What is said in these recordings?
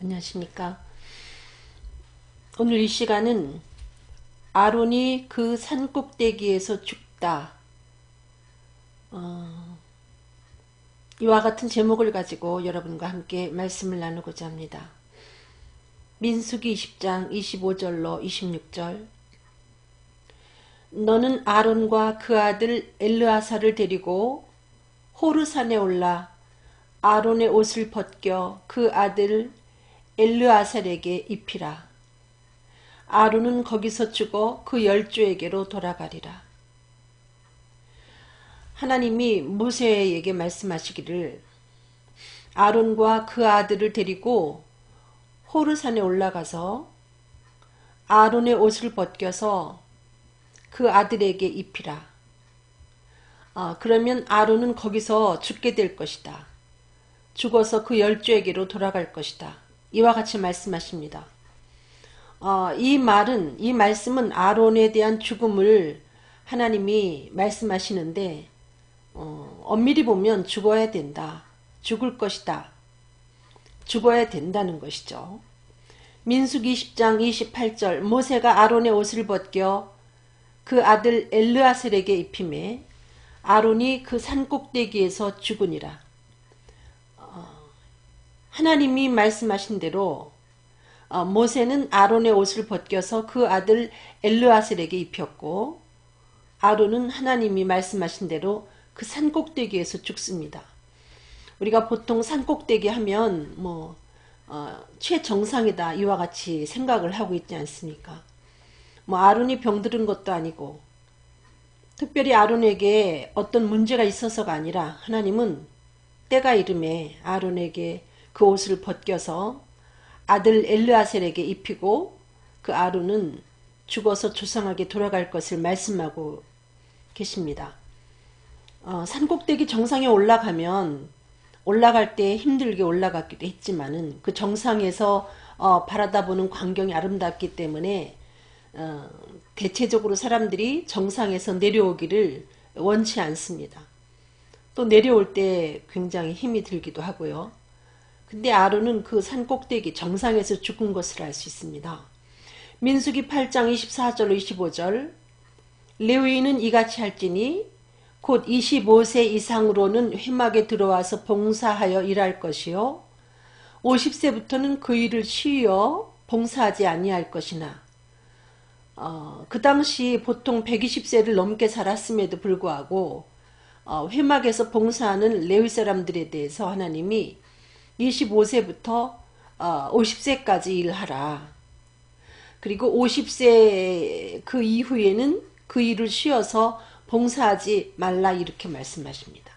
안녕하십니까. 오늘 이 시간은 아론이 그 산꼭대기에서 죽다, 이와 같은 제목을 가지고 여러분과 함께 말씀을 나누고자 합니다. 민수기 20장 25절로 26절. 너는 아론과 그 아들 엘르아사를 데리고 호르산에 올라 아론의 옷을 벗겨 그 아들 엘르아살에게 입히라. 아론은 거기서 죽어 그 열조에게로 돌아가리라. 하나님이 모세에게 말씀하시기를 아론과 그 아들을 데리고 호르산에 올라가서 아론의 옷을 벗겨서 그 아들에게 입히라. 그러면 아론은 거기서 죽게 될 것이다. 죽어서 그 열조에게로 돌아갈 것이다. 이와 같이 말씀하십니다. 이 말씀은 아론에 대한 죽음을 하나님이 말씀하시는데, 엄밀히 보면 죽어야 된다. 죽을 것이다. 죽어야 된다는 것이죠. 민수기 20장 28절. 모세가 아론의 옷을 벗겨 그 아들 엘르아셀에게 입히매 아론이 그 산꼭대기에서 죽으니라. 하나님이 말씀하신 대로 모세는 아론의 옷을 벗겨서 그 아들 엘르아셀에게 입혔고, 아론은 하나님이 말씀하신 대로 그 산꼭대기에서 죽습니다. 우리가 보통 산꼭대기 하면 최정상이다 이와 같이 생각을 하고 있지 않습니까? 아론이 병들은 것도 아니고 특별히 아론에게 어떤 문제가 있어서가 아니라 하나님은 때가 이름에 아론에게 그 옷을 벗겨서 아들 엘르아셀에게 입히고 그 아론은 죽어서 조상에게 돌아갈 것을 말씀하고 계십니다. 산꼭대기 정상에 올라가면 올라갈 때 힘들게 올라갔기도 했지만은 그 정상에서 바라다보는 광경이 아름답기 때문에 대체적으로 사람들이 정상에서 내려오기를 원치 않습니다. 또 내려올 때 굉장히 힘이 들기도 하고요. 근데 아론은 그 산꼭대기 정상에서 죽은 것을 알 수 있습니다. 민수기 8장 24절로 25절. 레위인은 이같이 할지니 곧 25세 이상으로는 회막에 들어와서 봉사하여 일할 것이요 50세부터는 그 일을 쉬어 봉사하지 아니할 것이나. 그 당시 보통 120세를 넘게 살았음에도 불구하고 회막에서 봉사하는 레위 사람들에 대해서 하나님이 25세부터 50세까지 일하라. 그리고 50세 그 이후에는 그 일을 쉬어서 봉사하지 말라 이렇게 말씀하십니다.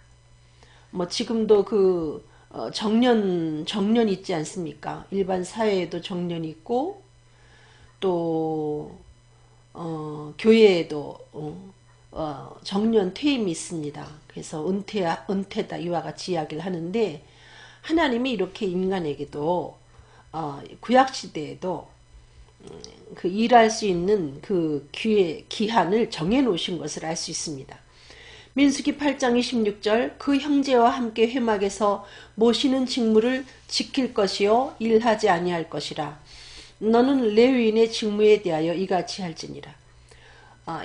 지금도 그 정년 있지 않습니까? 일반 사회에도 정년이 있고 또 교회에도 정년 퇴임이 있습니다. 그래서 은퇴다 이와 같이 이야기를 하는데 하나님이 이렇게 인간에게도 구약시대에도 그 일할 수 있는 그 기한을 정해 놓으신 것을 알 수 있습니다. 민수기 8장 26절. 그 형제와 함께 회막에서 모시는 직무를 지킬 것이요 일하지 아니할 것이라. 너는 레위인의 직무에 대하여 이같이 할지니라.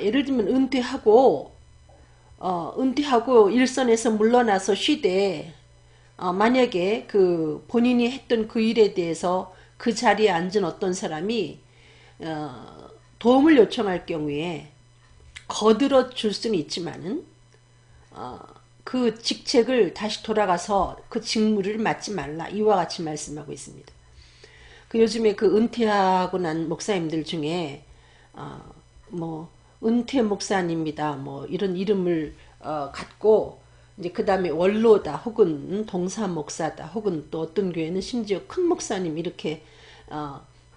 예를 들면 은퇴하고 일선에서 물러나서 쉬되 만약에 그 본인이 했던 그 일에 대해서 그 자리에 앉은 어떤 사람이 도움을 요청할 경우에 거들어 줄 수는 있지만은 그 직책을 다시 돌아가서 그 직무를 맡지 말라 이와 같이 말씀하고 있습니다. 요즘에 그 은퇴하고 난 목사님들 중에 은퇴 목사님이다 이런 이름을 갖고 이제 그 다음에 원로다 혹은 동사 목사다 혹은 또 어떤 교회는 심지어 큰 목사님 이렇게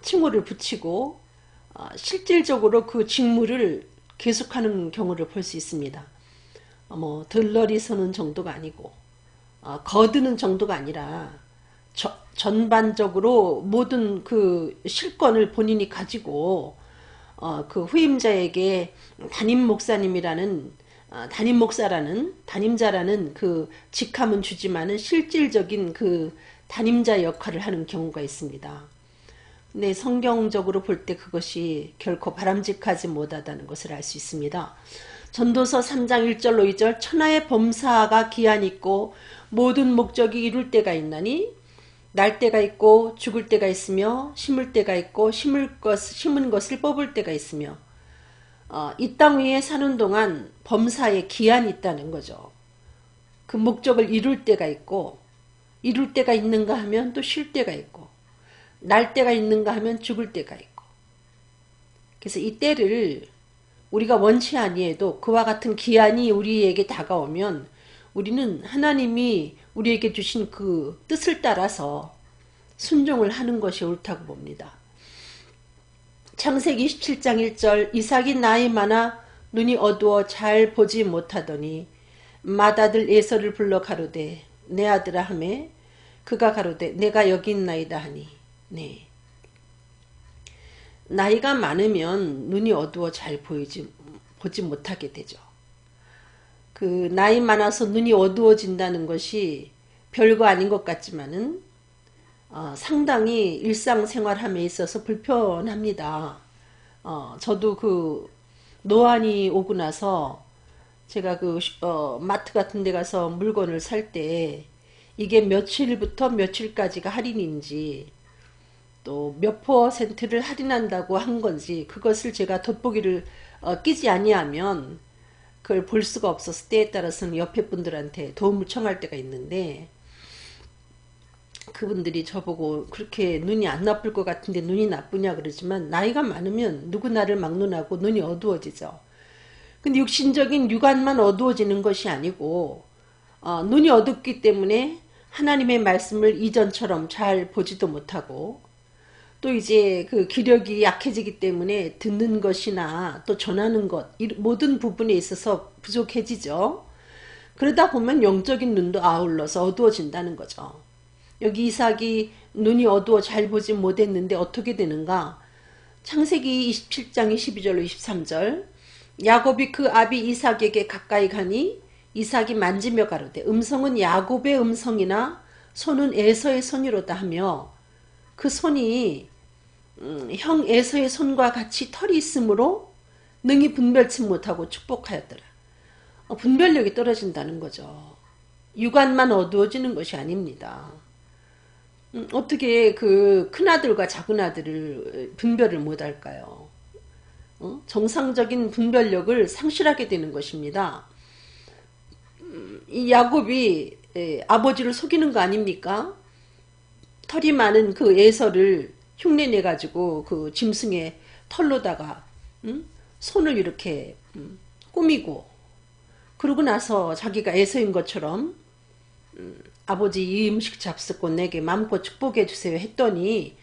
칭호를 붙이고 실질적으로 그 직무를 계속하는 경우를 볼 수 있습니다. 들러리 서는 정도가 아니고 거드는 정도가 아니라 전반적으로 모든 그 실권을 본인이 가지고 그 후임자에게 담임자라는 그 직함은 주지만은 실질적인 그 단임자 역할을 하는 경우가 있습니다. 근데 성경적으로 볼 때 그것이 결코 바람직하지 못하다는 것을 알 수 있습니다. 전도서 3장 1절로 2절 천하의 범사가 기한 있고 모든 목적이 이룰 때가 있나니 날 때가 있고 죽을 때가 있으며 심을 때가 있고 심은 것을 뽑을 때가 있으며 이 땅 위에 사는 동안 범사에 기한이 있다는 거죠. 그 목적을 이룰 때가 있고 이룰 때가 있는가 하면 또 쉴 때가 있고 날 때가 있는가 하면 죽을 때가 있고 그래서 이 때를 우리가 원치 아니해도 그와 같은 기한이 우리에게 다가오면 우리는 하나님이 우리에게 주신 그 뜻을 따라서 순종을 하는 것이 옳다고 봅니다. 창세기 27장 1절 이삭이 나이 많아 눈이 어두워 잘 보지 못하더니 맏아들 에서를 불러 가로되 내 아들아 하매 그가 가로되 내가 여기 있나이다 하니 네. 나이가 많으면 눈이 어두워 잘 보지 못하게 되죠. 그 나이 많아서 눈이 어두워진다는 것이 별거 아닌 것 같지만은 상당히 일상생활함에 있어서 불편합니다. 저도 그 노안이 오고 나서 제가 그 마트 같은 데 가서 물건을 살 때 이게 며칠부터 며칠까지가 할인인지 또 몇 퍼센트를 할인한다고 한 건지 그것을 제가 돋보기를 끼지 아니하면 그걸 볼 수가 없어서 때에 따라서는 옆에 분들한테 도움을 청할 때가 있는데 그분들이 저보고 그렇게 눈이 안 나쁠 것 같은데 눈이 나쁘냐 그러지만 나이가 많으면 누구나를 막론하고 눈이 어두워지죠. 근데 육신적인 육안만 어두워지는 것이 아니고 눈이 어둡기 때문에 하나님의 말씀을 이전처럼 잘 보지도 못하고 또 이제 그 기력이 약해지기 때문에 듣는 것이나 또 전하는 것 모든 부분에 있어서 부족해지죠. 그러다 보면 영적인 눈도 아울러서 어두워진다는 거죠. 여기 이삭이 눈이 어두워 잘 보지 못했는데 어떻게 되는가? 창세기 27장 22절로 23절 야곱이 그 아비 이삭에게 가까이 가니 이삭이 만지며 가로되 음성은 야곱의 음성이나 손은 에서의 손이로다 하며 그 손이 형 에서의 손과 같이 털이 있으므로 능히 분별치 못하고 축복하였더라. 분별력이 떨어진다는 거죠. 육안만 어두워지는 것이 아닙니다. 어떻게 그 큰아들과 작은아들을 분별을 못할까요? 정상적인 분별력을 상실하게 되는 것입니다. 이 야곱이 아버지를 속이는 거 아닙니까? 털이 많은 그 에서를 흉내내 가지고 그 짐승의 털로다가 손을 이렇게 꾸미고 그러고 나서 자기가 에서인 것처럼 아버지 이 음식 잡수고 내게 마음껏 축복해 주세요 했더니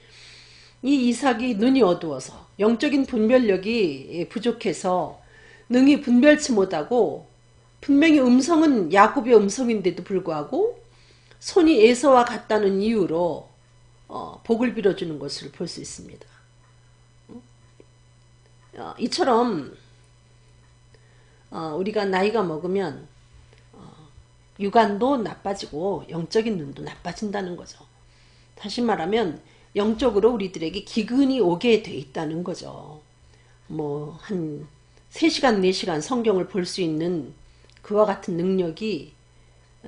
이 이삭이 눈이 어두워서 영적인 분별력이 부족해서 능히 분별치 못하고 분명히 음성은 야곱의 음성인데도 불구하고 손이 에서와 같다는 이유로 복을 빌어주는 것을 볼 수 있습니다. 이처럼 우리가 나이가 먹으면 육안도 나빠지고 영적인 눈도 나빠진다는 거죠. 다시 말하면 영적으로 우리들에게 기근이 오게 돼 있다는 거죠. 뭐 한 3시간 4시간 성경을 볼 수 있는 그와 같은 능력이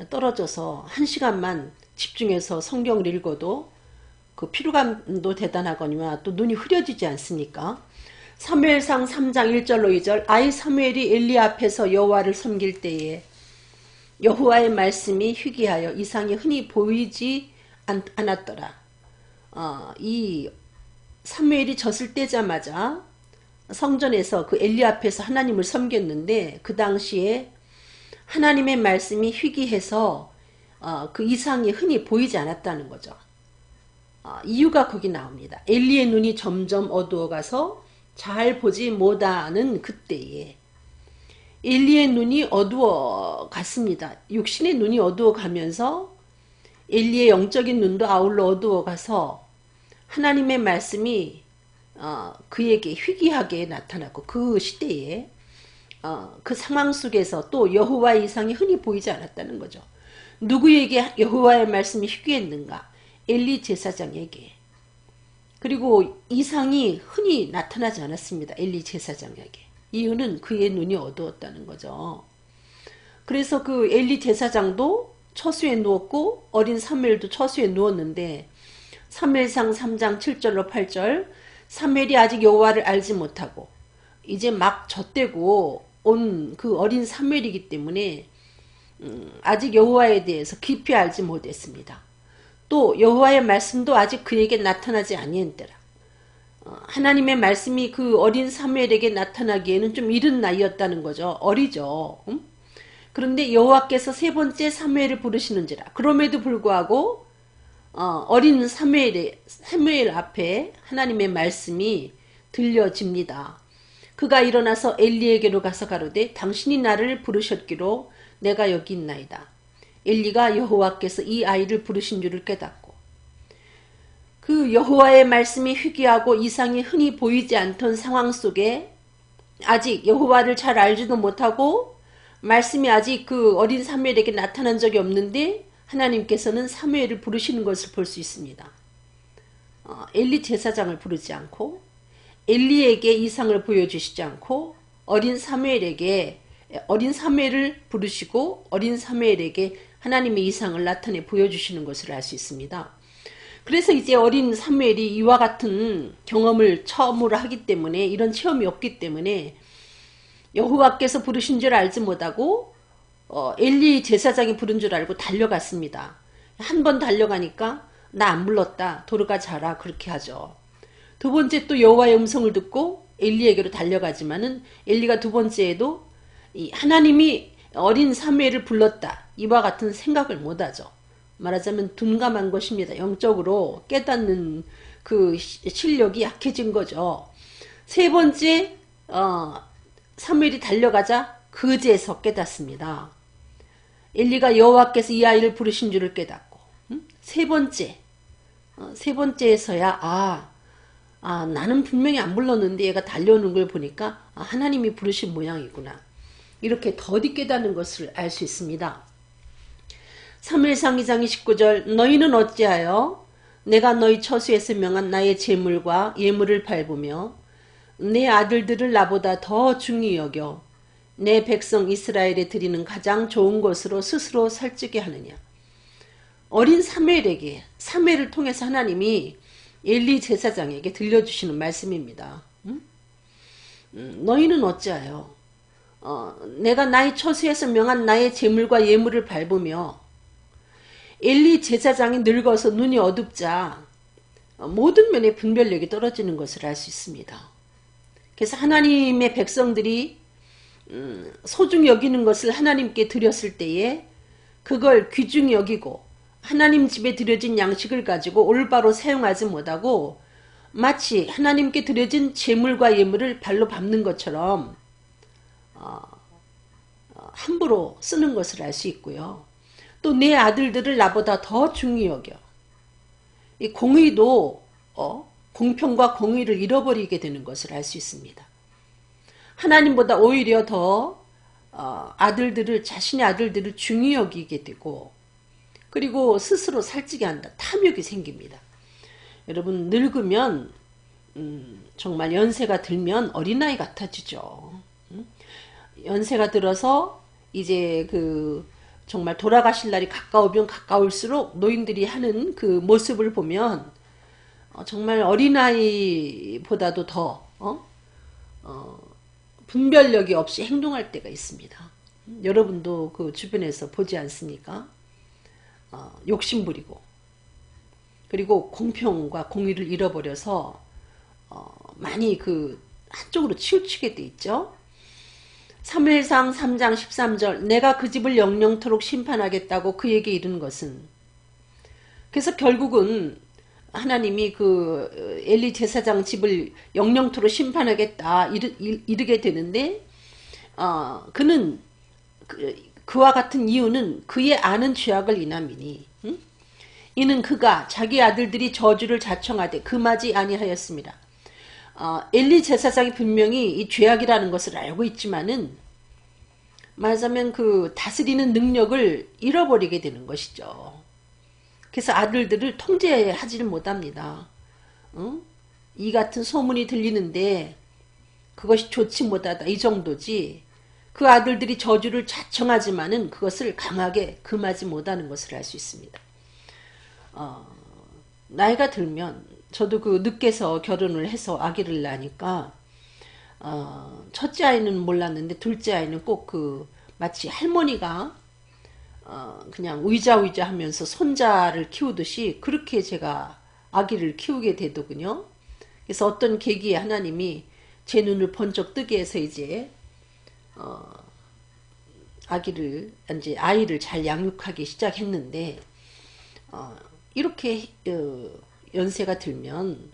떨어져서 1시간만 집중해서 성경을 읽어도 그 피로감도 대단하거니와 또 눈이 흐려지지 않습니까? 사무엘상 3장 1절로 2절 아이 사무엘이 엘리 앞에서 여호와를 섬길 때에 여호와의 말씀이 희귀하여 이상이 흔히 보이지 않았더라. 이 사무엘이 졌을 때자마자 성전에서 그 엘리 앞에서 하나님을 섬겼는데 그 당시에 하나님의 말씀이 희귀해서 그 이상이 흔히 보이지 않았다는 거죠. 이유가 거기 나옵니다. 엘리의 눈이 점점 어두워가서 잘 보지 못하는 그때에 엘리의 눈이 어두워 갔습니다. 육신의 눈이 어두워 가면서 엘리의 영적인 눈도 아울러 어두워 가서 하나님의 말씀이 그에게 희귀하게 나타났고 그 시대에 그 상황 속에서 또 여호와의 이상이 흔히 보이지 않았다는 거죠. 누구에게 여호와의 말씀이 희귀했는가? 엘리 제사장에게. 그리고 이상이 흔히 나타나지 않았습니다. 엘리 제사장에게. 이유는 그의 눈이 어두웠다는 거죠. 그래서 그 엘리 제사장도 처수에 누웠고 어린 사무엘도 처수에 누웠는데 사무엘상 3장 7절로 8절 사무엘이 아직 여호와를 알지 못하고 이제 막 젖되고 온 그 어린 사무엘이기 때문에 아직 여호와에 대해서 깊이 알지 못했습니다. 또 여호와의 말씀도 아직 그에게 나타나지 아니한때라. 하나님의 말씀이 그 어린 사무엘에게 나타나기에는 좀 이른 나이였다는 거죠. 어리죠. 그런데 여호와께서 세 번째 사무엘을 부르시는지라. 그럼에도 불구하고 어린 사무엘 앞에 하나님의 말씀이 들려집니다. 그가 일어나서 엘리에게로 가서 가로되 당신이 나를 부르셨기로 내가 여기 있나이다. 엘리가 여호와께서 이 아이를 부르신 줄을 깨닫고 그 여호와의 말씀이 희귀하고 이상이 흔히 보이지 않던 상황 속에 아직 여호와를 잘 알지도 못하고 말씀이 아직 그 어린 사무엘에게 나타난 적이 없는데 하나님께서는 사무엘을 부르시는 것을 볼 수 있습니다. 엘리 제사장을 부르지 않고 엘리에게 이상을 보여주시지 않고 어린 사무엘을 부르시고 어린 사무엘에게 하나님의 이상을 나타내 보여주시는 것을 알 수 있습니다. 그래서 이제 어린 사무엘이 이와 같은 경험을 처음으로 하기 때문에 이런 체험이 없기 때문에 여호와께서 부르신 줄 알지 못하고 엘리 제사장이 부른 줄 알고 달려갔습니다. 한 번 달려가니까 나 안 불렀다. 도로가 자라. 그렇게 하죠. 두 번째 또 여호와의 음성을 듣고 엘리에게로 달려가지만은 엘리가 두 번째에도 하나님이 어린 사무엘을 불렀다. 이와 같은 생각을 못하죠. 말하자면 둔감한 것입니다. 영적으로 깨닫는 그 실력이 약해진 거죠. 세 번째 사무엘이 달려가자 그제서 깨닫습니다. 엘리가 여호와께서 이 아이를 부르신 줄을 깨닫고 세 번째에서야 나는 분명히 안 불렀는데 얘가 달려오는 걸 보니까 하나님이 부르신 모양이구나. 이렇게 더디 깨닫는 것을 알 수 있습니다. 사무엘상 2장 29절 너희는 어찌하여 내가 너희 처수에서 명한 나의 제물과 예물을 밟으며 내 아들들을 나보다 더 중히 여겨 내 백성 이스라엘에 드리는 가장 좋은 것으로 스스로 살찌게 하느냐. 어린 사무엘을 통해서 하나님이 엘리 제사장에게 들려주시는 말씀입니다. 너희는 어찌하여 내가 나의 처수에서 명한 나의 제물과 예물을 밟으며 엘리 제사장이 늙어서 눈이 어둡자 모든 면의 분별력이 떨어지는 것을 알 수 있습니다. 그래서 하나님의 백성들이 소중히 여기는 것을 하나님께 드렸을 때에 그걸 귀중히 여기고 하나님 집에 드려진 양식을 가지고 올바로 사용하지 못하고 마치 하나님께 드려진 제물과 예물을 발로 밟는 것처럼 함부로 쓰는 것을 알 수 있고요. 또 내 아들들을 나보다 더 중히 여겨. 이 공의도 공평과 공의를 잃어버리게 되는 것을 알 수 있습니다. 하나님보다 오히려 더 자신의 아들들을 중히 여기게 되고 그리고 스스로 살찌게 한다. 탐욕이 생깁니다. 여러분 늙으면 정말 연세가 들면 어린아이 같아지죠. 연세가 들어서 이제 정말 돌아가실 날이 가까우면 가까울수록 노인들이 하는 그 모습을 보면 정말 어린아이보다도 더 분별력이 없이 행동할 때가 있습니다. 여러분도 그 주변에서 보지 않습니까? 욕심부리고 그리고 공평과 공의를 잃어버려서 많이 한쪽으로 치우치게 돼 있죠. 사무엘상 3장 13절 내가 그 집을 영영토록 심판하겠다고 그에게 이른 것은 그래서 결국은 하나님이 엘리 제사장 집을 영영토록 심판하겠다 이르게 되는데 그는 그와 같은 이유는 그의 아는 죄악을 인함이니 이는 그가 자기 아들들이 저주를 자청하되 금하지 아니하였습니다. 엘리 제사장이 분명히 이 죄악이라는 것을 알고 있지만은 말하자면 다스리는 능력을 잃어버리게 되는 것이죠. 그래서 아들들을 통제하지를 못합니다. 응? 이 같은 소문이 들리는데 그것이 좋지 못하다 이 정도지, 그 아들들이 저주를 자청하지만은 그것을 강하게 금하지 못하는 것을 알 수 있습니다. 나이가 들면 저도 그 늦게서 결혼을 해서 아기를 낳으니까 첫째 아이는 몰랐는데 둘째 아이는 꼭 그 마치 할머니가 그냥 의자의자 하면서 손자를 키우듯이 그렇게 제가 아기를 키우게 되더군요. 그래서 어떤 계기에 하나님이 제 눈을 번쩍 뜨게 해서 이제 아이를 잘 양육하기 시작했는데, 이렇게 연세가 들면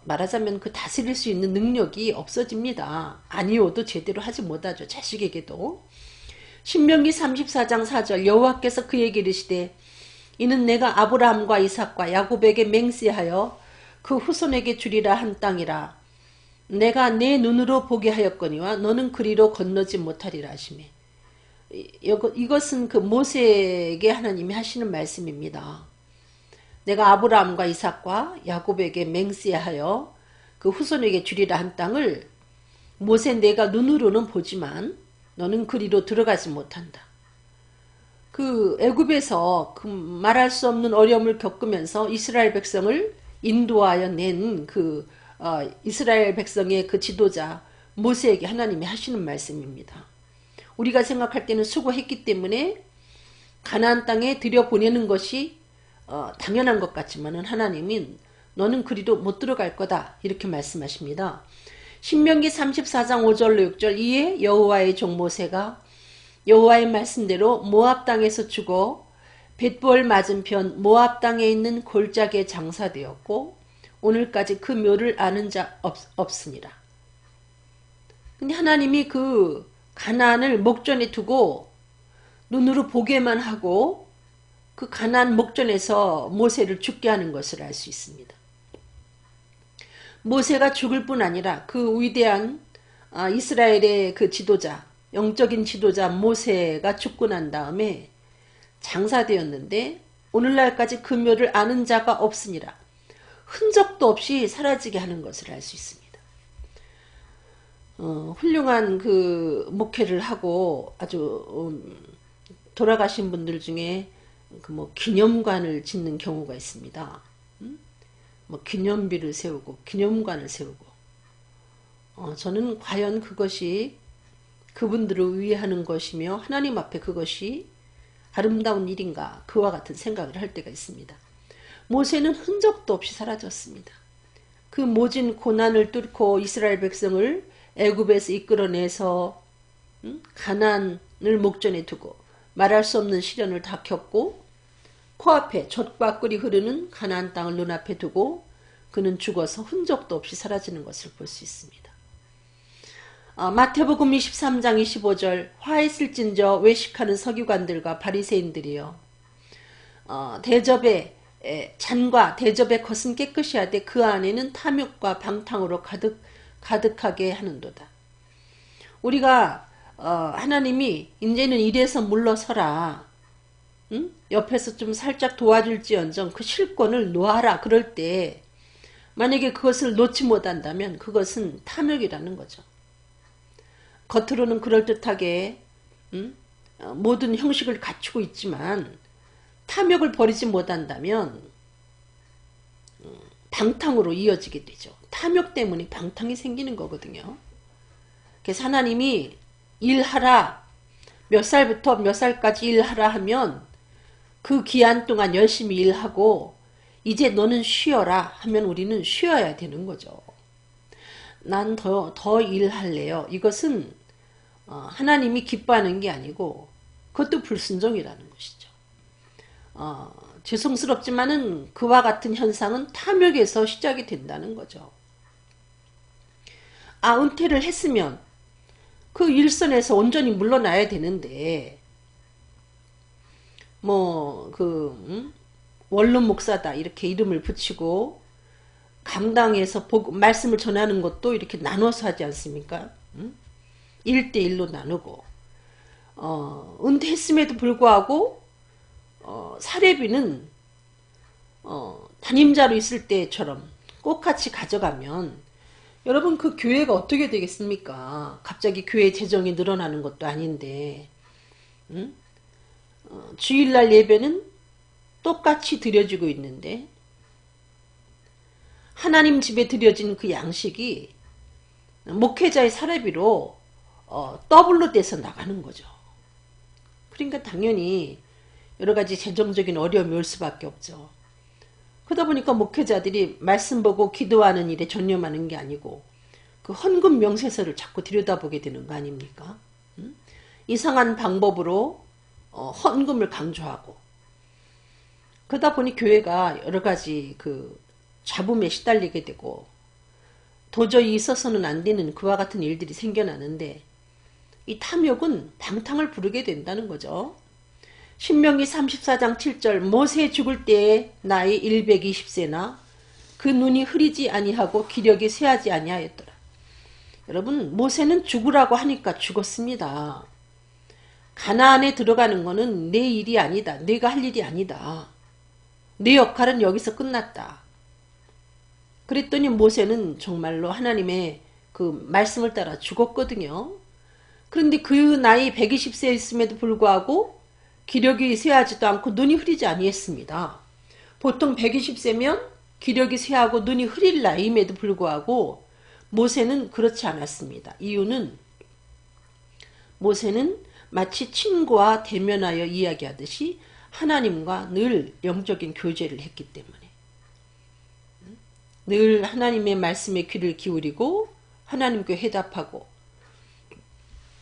말하자면 그 다스릴 수 있는 능력이 없어집니다. 아니어도 제대로 하지 못하죠. 자식에게도. 신명기 34장 4절 여호와께서 그에게 이르시되 이는 내가 아브라함과 이삭과 야곱에게 맹세하여 그 후손에게 주리라 한 땅이라. 내가 내 눈으로 보게 하였거니와 너는 그리로 건너지 못하리라 하시매. 이것은 그 모세에게 하나님이 하시는 말씀입니다. 내가 아브라함과 이삭과 야곱에게 맹세하여 그 후손에게 주리라 한 땅을 모세 내가 눈으로는 보지만 너는 그리로 들어가지 못한다. 그 애굽에서 그 말할 수 없는 어려움을 겪으면서 이스라엘 백성을 인도하여 낸 그 이스라엘 백성의 그 지도자 모세에게 하나님이 하시는 말씀입니다. 우리가 생각할 때는 수고했기 때문에 가나안 땅에 들여보내는 것이 당연한 것 같지만은 하나님은 너는 그리로 못 들어갈 거다 이렇게 말씀하십니다. 신명기 34장 5절로 6절 이에 여호와의 종 모세가 여호와의 말씀대로 모압 땅에서 죽어 벳볼 맞은편 모압 땅에 있는 골짜기에 장사되었고 오늘까지 그 묘를 아는 자 없으니라. 근데 하나님이 그 가나안을 목전에 두고 눈으로 보게만 하고 그 가나안 목전에서 모세를 죽게 하는 것을 알 수 있습니다. 모세가 죽을 뿐 아니라 그 위대한 이스라엘의 그 지도자, 영적인 지도자 모세가 죽고 난 다음에 장사되었는데 오늘날까지 그 묘를 아는 자가 없으니라. 흔적도 없이 사라지게 하는 것을 알 수 있습니다. 훌륭한 그 목회를 하고 아주 돌아가신 분들 중에 그 뭐 기념관을 짓는 경우가 있습니다. 뭐 기념비를 세우고 기념관을 세우고 저는 과연 그것이 그분들을 위해 하는 것이며 하나님 앞에 그것이 아름다운 일인가 그와 같은 생각을 할 때가 있습니다. 모세는 흔적도 없이 사라졌습니다. 그 모진 고난을 뚫고 이스라엘 백성을 애굽에서 이끌어내서 가나안을 목전에 두고 말할 수 없는 시련을 다 겪고 코앞에 젖과 꿀이 흐르는 가나안 땅을 눈앞에 두고 그는 죽어서 흔적도 없이 사라지는 것을 볼 수 있습니다. 마태복음 23장 25절 화했을진저 외식하는 서기관들과 바리새인들이여 대접에 잔과 대접의 겉은 깨끗이 하되 그 안에는 탐욕과 방탕으로 가득하게 하는도다. 우리가 하나님이 이제는 이래서 물러서라, 옆에서 좀 살짝 도와줄지언정 그 실권을 놓아라 그럴 때 만약에 그것을 놓지 못한다면 그것은 탐욕이라는 거죠. 겉으로는 그럴듯하게 모든 형식을 갖추고 있지만 탐욕을 버리지 못한다면 방탕으로 이어지게 되죠. 탐욕 때문에 방탕이 생기는 거거든요. 그래서 하나님이 일하라, 몇 살부터 몇 살까지 일하라 하면 그 기한 동안 열심히 일하고 이제 너는 쉬어라 하면 우리는 쉬어야 되는 거죠. 난 더 일할래요. 이것은 하나님이 기뻐하는 게 아니고 그것도 불순종이라는 것이죠. 죄송스럽지만은 그와 같은 현상은 탐욕에서 시작이 된다는 거죠. 은퇴를 했으면 그 일선에서 온전히 물러나야 되는데 원룸 목사다 이렇게 이름을 붙이고 강당에서 말씀을 전하는 것도 이렇게 나눠서 하지 않습니까? 1대1로 나누고 은퇴했음에도 불구하고 사례비는 담임자로 있을 때처럼 꼭 같이 가져가면 여러분 그 교회가 어떻게 되겠습니까? 갑자기 교회 재정이 늘어나는 것도 아닌데 응? 주일날 예배는 똑같이 드려지고 있는데 하나님 집에 드려진 그 양식이 목회자의 사례비로 더블로 떼서 나가는 거죠. 그러니까 당연히 여러가지 재정적인 어려움이 올 수밖에 없죠. 그러다 보니까 목회자들이 말씀 보고 기도하는 일에 전념하는 게 아니고 그 헌금 명세서를 자꾸 들여다보게 되는 거 아닙니까? 이상한 방법으로 헌금을 강조하고 그러다 보니 교회가 여러가지 그 잡음에 시달리게 되고 도저히 있어서는 안 되는 그와 같은 일들이 생겨나는데 이 탐욕은 방탕을 부르게 된다는 거죠. 신명기 34장 7절 모세 죽을 때에 나이 120세나 그 눈이 흐리지 아니하고 기력이 쇠하지 아니하였더라. 여러분 모세는 죽으라고 하니까 죽었습니다. 가나안에 들어가는 거는 내 일이 아니다. 내가 할 일이 아니다. 내 역할은 여기서 끝났다. 그랬더니 모세는 정말로 하나님의 그 말씀을 따라 죽었거든요. 그런데 그 나이 120세였음에도 불구하고 기력이 쇠하지도 않고 눈이 흐리지 아니했습니다. 보통 120세면 기력이 쇠하고 눈이 흐릴 나이임에도 불구하고 모세는 그렇지 않았습니다. 이유는 모세는 마치 친구와 대면하여 이야기하듯이 하나님과 늘 영적인 교제를 했기 때문에 늘 하나님의 말씀에 귀를 기울이고 하나님께 회답하고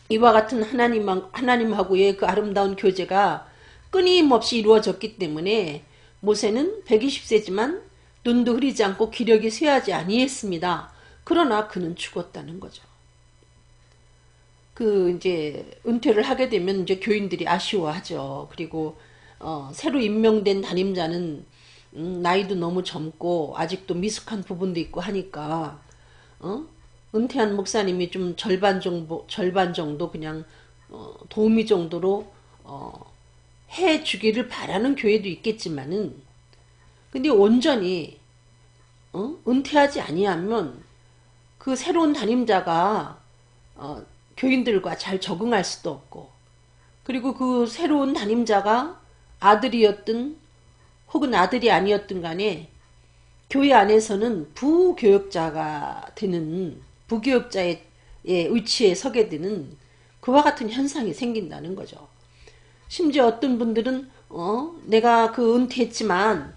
이와 같은 하나님하고의 그 아름다운 교제가 끊임없이 이루어졌기 때문에 모세는 120세지만 눈도 흐리지 않고 기력이 쇠하지 아니했습니다. 그러나 그는 죽었다는 거죠. 이제 은퇴를 하게 되면 이제 교인들이 아쉬워하죠. 그리고 새로 임명된 담임자는 나이도 너무 젊고 아직도 미숙한 부분도 있고 하니까 은퇴한 목사님이 좀 절반 정도 그냥 도우미 정도로 해주기를 바라는 교회도 있겠지만은 근데 온전히 은퇴하지 아니하면 그 새로운 담임자가 교인들과 잘 적응할 수도 없고 그리고 그 새로운 담임자가 아들이었든 혹은 아들이 아니었든 간에 교회 안에서는 부교역자가 되는 부교역자의 위치에 서게 되는 그와 같은 현상이 생긴다는 거죠. 심지어 어떤 분들은 내가 그 은퇴했지만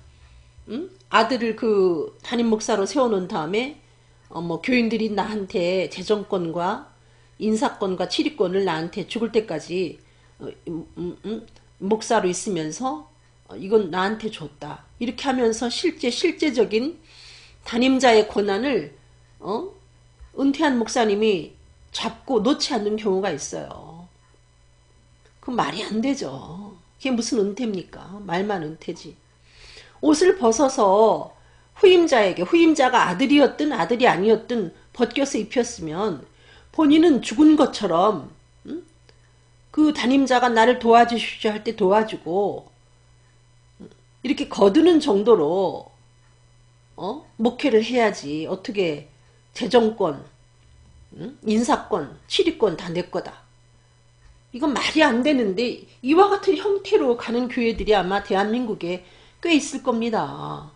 아들을 그 담임 목사로 세워놓은 다음에 뭐 교인들이 나한테 재정권과 인사권과 치리권을 나한테 죽을 때까지 목사로 있으면서 이건 나한테 줬다. 이렇게 하면서 실제적인 담임자의 권한을 은퇴한 목사님이 잡고 놓지 않는 경우가 있어요. 그 말이 안 되죠. 그게 무슨 은퇴입니까? 말만 은퇴지. 옷을 벗어서 후임자가 아들이었든 아들이 아니었든 벗겨서 입혔으면 본인은 죽은 것처럼 그 담임자가 나를 도와주십시오 할 때 도와주고 이렇게 거두는 정도로 목회를 해야지. 어떻게 재정권, 인사권, 치리권 다 내 거다. 이건 말이 안 되는데 이와 같은 형태로 가는 교회들이 아마 대한민국에 꽤 있을 겁니다.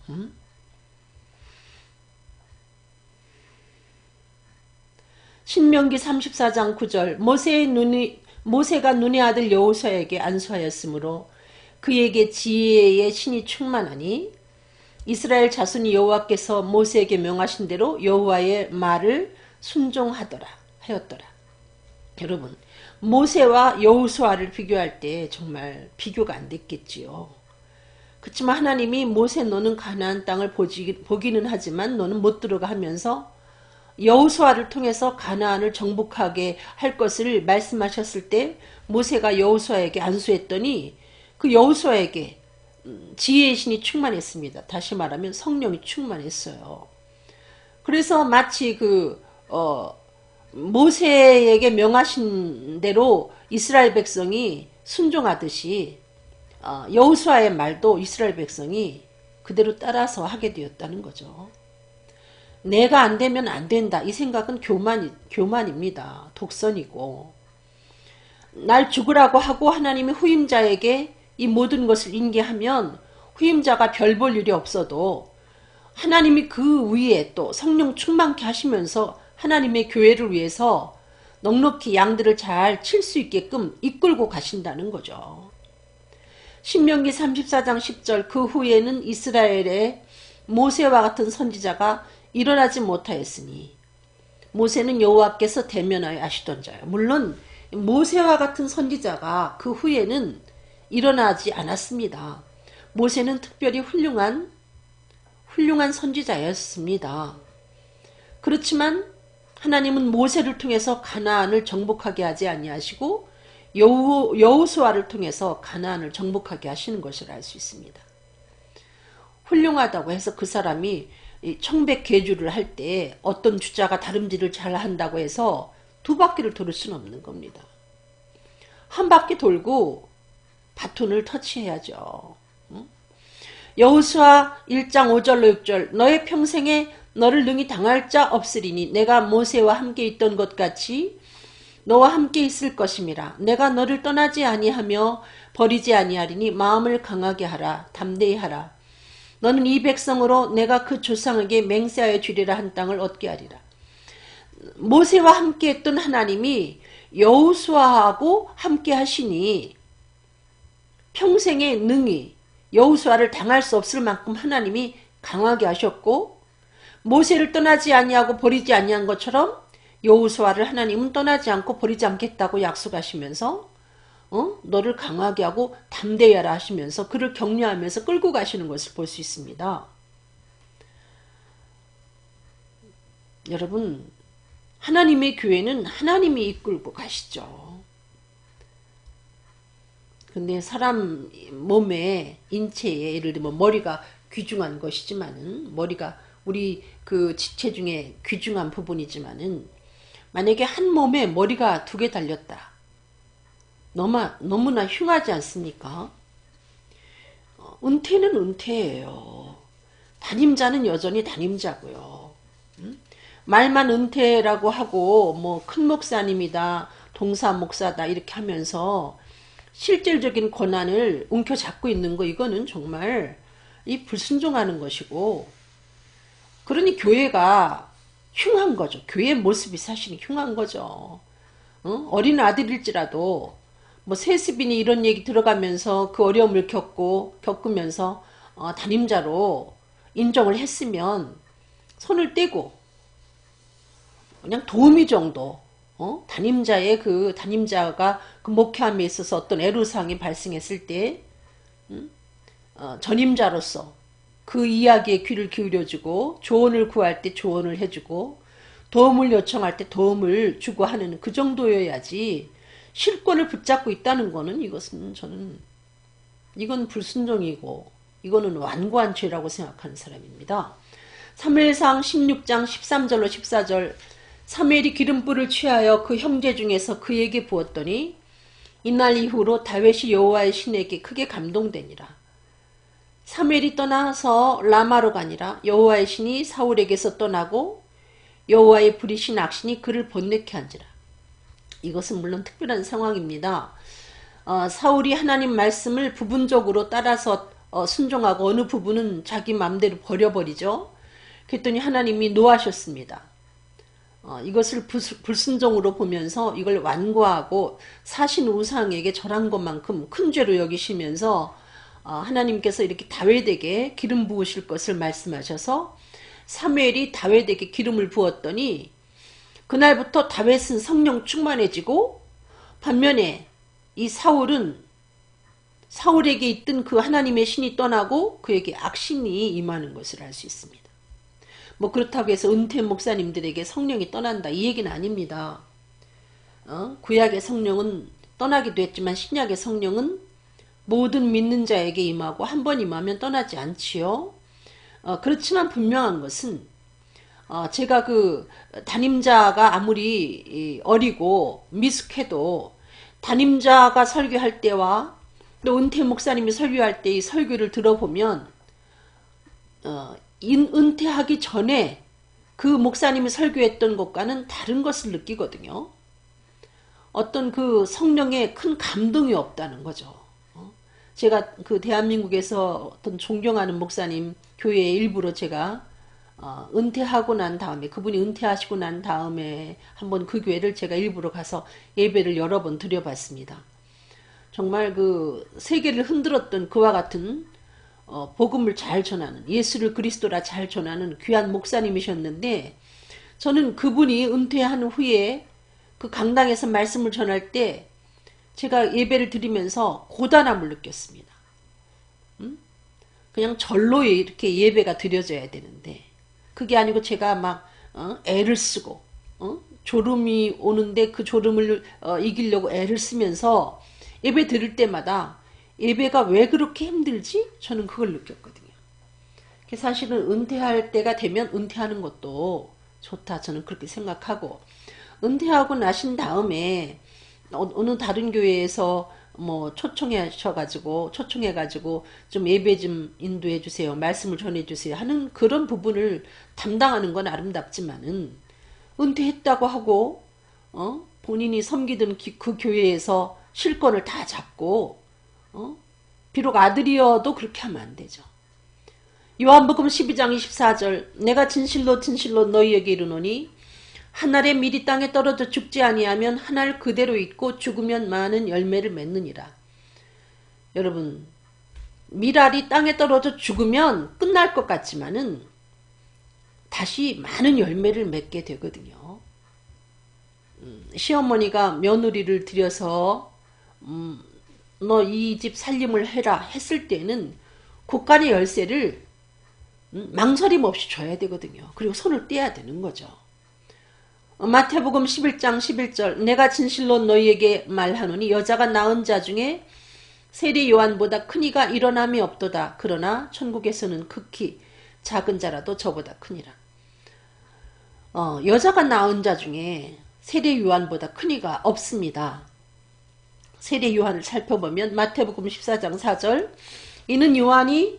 신명기 34장 9절 모세가 눈의 아들 여호수아에게 안수하였으므로 그에게 지혜의 신이 충만하니 이스라엘 자손이 여호와께서 모세에게 명하신 대로 여호와의 말을 순종하더라 하였더라. 여러분 모세와 여호수아를 비교할 때 정말 비교가 안 됐겠지요. 그렇지만 하나님이 모세 너는 가나안 땅을 보기는 하지만 너는 못 들어가 하면서 여호수아를 통해서 가나안을 정복하게 할 것을 말씀하셨을 때 모세가 여호수아에게 안수했더니 그 여호수아에게 지혜의 신이 충만했습니다. 다시 말하면 성령이 충만했어요. 그래서 마치 모세에게 명하신 대로 이스라엘 백성이 순종하듯이 여호수아의 말도 이스라엘 백성이 그대로 따라서 하게 되었다는 거죠. 내가 안 되면 안 된다. 이 생각은 교만입니다. 독선이고, 날 죽으라고 하고 하나님이 후임자에게 이 모든 것을 인계하면 후임자가 별 볼 일이 없어도 하나님이 그 위에 또 성령 충만케 하시면서 하나님의 교회를 위해서 넉넉히 양들을 잘 칠 수 있게끔 이끌고 가신다는 거죠. 신명기 34장 10절 그 후에는 이스라엘의 모세와 같은 선지자가 일어나지 못하였으니 모세는 여호와께서 대면하여 아시던 자요. 물론 모세와 같은 선지자가 그 후에는 일어나지 않았습니다. 모세는 특별히 훌륭한 선지자였습니다. 그렇지만 하나님은 모세를 통해서 가나안을 정복하게 하지 아니하시고 여호수아를 통해서 가나안을 정복하게 하시는 것을 알 수 있습니다. 훌륭하다고 해서 그 사람이 청백 계주를 할 때 어떤 주자가 다름질을 잘 한다고 해서 두 바퀴를 돌을 수는 없는 겁니다. 한 바퀴 돌고 바톤을 터치해야죠. 여호수아 1장 5절로 6절 너의 평생에 너를 능히 당할 자 없으리니 내가 모세와 함께 있던 것 같이 너와 함께 있을 것임이라. 내가 너를 떠나지 아니하며 버리지 아니하리니 마음을 강하게 하라. 담대히 하라. 너는 이 백성으로 내가 그 조상에게 맹세하여 주리라 한 땅을 얻게 하리라. 모세와 함께 했던 하나님이 여호수아하고 함께 하시니 평생에 능히 여호수아를 당할 수 없을 만큼 하나님이 강하게 하셨고, 모세를 떠나지 아니하고 버리지 아니한 것처럼 여호수아를 하나님은 떠나지 않고 버리지 않겠다고 약속하시면서 너를 강하게 하고 담대히 하라 하시면서 그를 격려하면서 끌고 가시는 것을 볼 수 있습니다. 여러분, 하나님의 교회는 하나님이 이끌고 가시죠. 근데 사람 몸에 인체에 예를 들면 머리가 귀중한 것이지만은 머리가 우리 그 지체 중에 귀중한 부분이지만은 만약에 한 몸에 머리가 두 개 달렸다. 너무나 흉하지 않습니까? 은퇴는 은퇴예요. 담임자는 여전히 담임자고요. 말만 은퇴라고 하고 뭐 큰 목사님이다, 동사 목사다 이렇게 하면서 실질적인 권한을 움켜잡고 있는 거 이거는 정말 이 불순종하는 것이고, 그러니 교회가 흉한 거죠. 교회의 모습이 사실은 흉한 거죠. 어린 아들일지라도 뭐 세습인이 이런 얘기 들어가면서 그 어려움을 겪으면서 담임자로 인정을 했으면 손을 떼고 그냥 도우미 정도, 담임자가 그 목회함에 있어서 어떤 애로사항이 발생했을 때 전임자로서 그 이야기에 귀를 기울여주고 조언을 구할 때 조언을 해주고 도움을 요청할 때 도움을 주고 하는 그 정도여야지, 실권을 붙잡고 있다는 거는 이건 불순종이고 이거는 완고한 죄라고 생각하는 사람입니다. 사무엘상 16장 13절로 14절 사무엘이 기름불을 취하여 그 형제 중에서 그에게 부었더니 이날 이후로 다윗이 여호와의 신에게 크게 감동되니라. 사무엘이 떠나서 라마로 가니라. 여호와의 신이 사울에게서 떠나고 여호와의 부리신 악신이 그를 번뇌케 한지라. 이것은 물론 특별한 상황입니다. 사울이 하나님 말씀을 부분적으로 따라서 순종하고 어느 부분은 자기 마음대로 버려버리죠. 그랬더니 하나님이 노하셨습니다. 이것을 불순종으로 보면서 이걸 완고하고 사신 우상에게 절한 것만큼 큰 죄로 여기시면서 하나님께서 이렇게 다윗에게 기름 부으실 것을 말씀하셔서 사무엘이 다윗에게 기름을 부었더니 그날부터 다윗은 성령 충만해지고, 반면에 이 사울에게 있던 그 하나님의 신이 떠나고 그에게 악신이 임하는 것을 알 수 있습니다. 뭐 그렇다고 해서 은퇴 목사님들에게 성령이 떠난다 이 얘기는 아닙니다. 구약의 성령은 떠나기도 했지만 신약의 성령은 모든 믿는 자에게 임하고 한 번 임하면 떠나지 않지요. 그렇지만 분명한 것은 제가 그 담임자가 아무리 어리고 미숙해도 담임자가 설교할 때와 또 은퇴 목사님이 설교할 때 이 설교를 들어보면 은퇴하기 전에 그 목사님이 설교했던 것과는 다른 것을 느끼거든요. 어떤 그 성령의 큰 감동이 없다는 거죠. 제가 그 대한민국에서 어떤 존경하는 목사님 교회의 일부로 제가 은퇴하고 난 다음에, 그분이 은퇴하시고 난 다음에 한번 그 교회를 제가 일부러 가서 예배를 여러 번 드려봤습니다. 정말 그 세계를 흔들었던 그와 같은 복음을 잘 전하는, 예수를 그리스도라 잘 전하는 귀한 목사님이셨는데, 저는 그분이 은퇴한 후에 그 강당에서 말씀을 전할 때 제가 예배를 드리면서 고단함을 느꼈습니다. 그냥 절로 이렇게 예배가 드려져야 되는데 그게 아니고 제가 막 애를 쓰고 졸음이 오는데 그 졸음을 이기려고 애를 쓰면서 예배 드릴 때마다 예배가 왜 그렇게 힘들지? 저는 그걸 느꼈거든요. 사실은 은퇴할 때가 되면 은퇴하는 것도 좋다, 저는 그렇게 생각하고, 은퇴하고 나신 다음에 어느 다른 교회에서 뭐 초청해가지고 좀 예배 좀 인도해 주세요, 말씀을 전해 주세요 하는 그런 부분을 담당하는 건 아름답지만은, 은퇴했다고 하고 본인이 섬기던 그 교회에서 실권을 다 잡고 비록 아들이어도 그렇게 하면 안 되죠. 요한복음 12장 24절, 내가 진실로 진실로 너희에게 이르노니 한 알의 밀이 땅에 떨어져 죽지 아니하면 한 알 그대로 있고 죽으면 많은 열매를 맺느니라. 여러분, 밀알이 땅에 떨어져 죽으면 끝날 것 같지만은 다시 많은 열매를 맺게 되거든요. 시어머니가 며느리를 들여서 너 이 집 살림을 해라 했을 때는 국간의 열쇠를 망설임 없이 줘야 되거든요. 그리고 손을 떼야 되는 거죠. 마태복음 11장 11절, 내가 진실로 너희에게 말하노니 여자가 낳은 자 중에 세례 요한보다 큰 이가 일어남이 없도다. 그러나 천국에서는 극히 작은 자라도 저보다 크니라. 여자가 낳은 자 중에 세례 요한보다 큰 이가 없습니다. 세례 요한을 살펴보면 마태복음 14장 4절, 이는 요한이